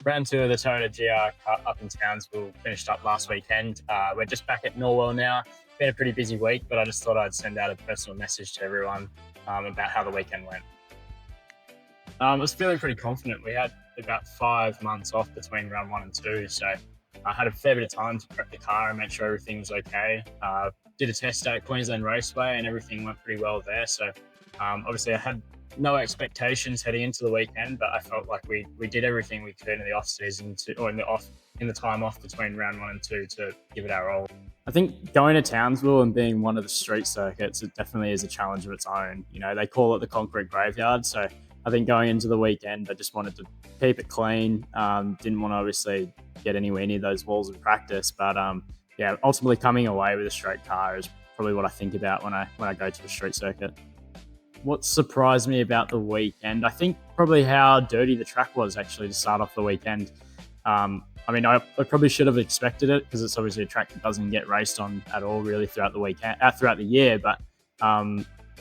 Round two of the Toyota GR Cup up in Townsville finished up last weekend. We're just back at Norwell now. Been a pretty busy week, but I just thought I'd send out a personal message to everyone about how the weekend went. I was feeling pretty confident. We had about 5 months off between round one and two, so I had a fair bit of time to prep the car and make sure everything was okay. Did a test at Queensland Raceway and everything went pretty well there. So obviously I had no expectations heading into the weekend, but I felt like we did everything we could in the off season in the time off between round one and two to give it our all. I think going to Townsville and being one of the street circuits, it definitely is a challenge of its own. You know, they call it the concrete graveyard. So I think going into the weekend, I just wanted to keep it clean. Didn't want to obviously get anywhere near those walls in practice, but ultimately coming away with a straight car is probably what I think about when I go to a street circuit. What surprised me about the weekend, I think probably how dirty the track was actually to start off the weekend. I probably should have expected it because it's obviously a track that doesn't get raced on at all really throughout the year. But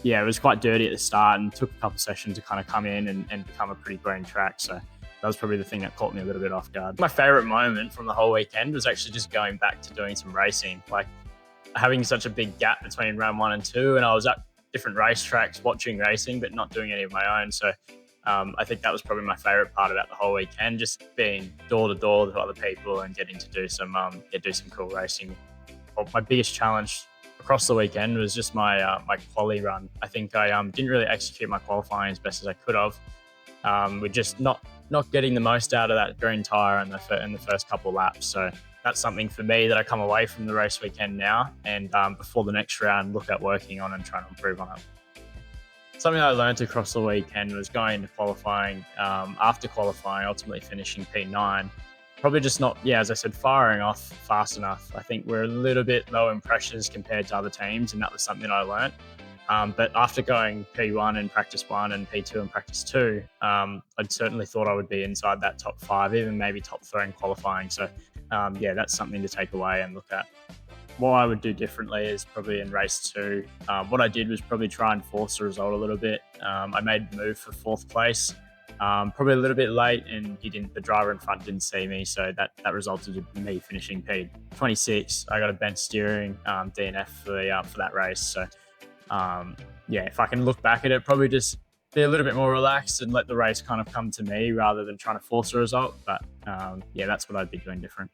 it was quite dirty at the start and took a couple of sessions to kind of come in and become a pretty green track. So that was probably the thing that caught me a little bit off guard. My favorite moment from the whole weekend was actually just going back to doing some racing, like having such a big gap between round one and two. And I was at different racetracks watching racing, but not doing any of my own. So I think that was probably my favorite part about the whole weekend, just being door to door with other people and getting to do some cool racing. Well, my biggest challenge across the weekend was just my quali run. I think I didn't really execute my qualifying as best as I could have. We're just not getting the most out of that green tyre in the first couple laps. So that's something for me that I come away from the race weekend now and before the next round look at working on and trying to improve on it. Something I learned across the weekend was going to qualifying, after qualifying, ultimately finishing P9. Probably just not, as I said, firing off fast enough. I think we're a little bit low in pressures compared to other teams, and that was something I learned. But after going P1 in practice 1 and P2 in practice 2, I'd certainly thought I would be inside that top 5, even maybe top 3 in qualifying. So that's something to take away and look at. What I would do differently is probably in race 2. What I did was probably try and force the result a little bit. I made the move for 4th place, probably a little bit late, and the driver in front didn't see me, so that resulted in me finishing P26. I got a bent steering DNF for that race. So if I can look back at it, probably just be a little bit more relaxed and let the race kind of come to me rather than trying to force a result. But that's what I'd be doing different.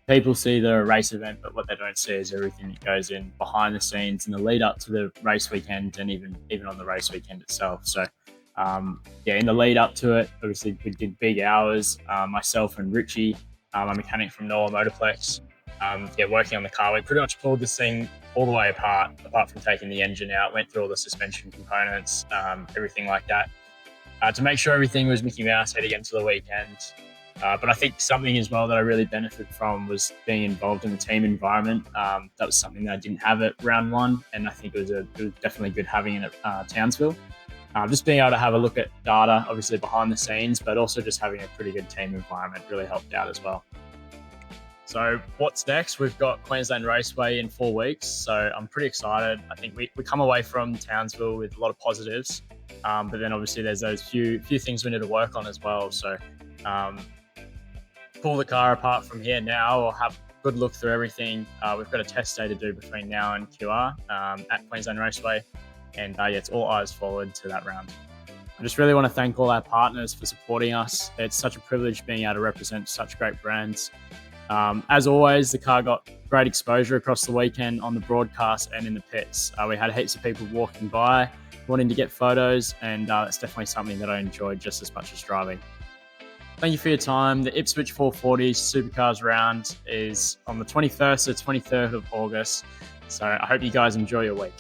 People see the race event, but what they don't see is everything that goes in behind the scenes in the lead up to the race weekend and even on the race weekend itself. So in the lead up to it, obviously we did big hours. Myself and Richie, a mechanic from Noah Motorplex, working on the car. We pretty much pulled this thing all the way apart from taking the engine out, went through all the suspension components, everything like that, to make sure everything was Mickey Mouse heading into the weekend. But I think something as well that I really benefited from was being involved in the team environment. That was something that I didn't have at round 1, and I think it was definitely good having it at Townsville. Just being able to have a look at data, obviously behind the scenes, but also just having a pretty good team environment really helped out as well. So what's next? We've got Queensland Raceway in 4 weeks, so I'm pretty excited. I think we come away from Townsville with a lot of positives, but then obviously there's those few things we need to work on as well. So pull the car apart from here now, or have a good look through everything. We've got a test day to do between now and QR at Queensland Raceway, and it's all eyes forward to that round. I just really want to thank all our partners for supporting us. It's such a privilege being able to represent such great brands. As always, the car got great exposure across the weekend on the broadcast and in the pits. We had heaps of people walking by, wanting to get photos, and it's definitely something that I enjoyed just as much as driving. Thank you for your time. The Ipswich 440 Supercars round is on the 21st to 23rd of August. So I hope you guys enjoy your week.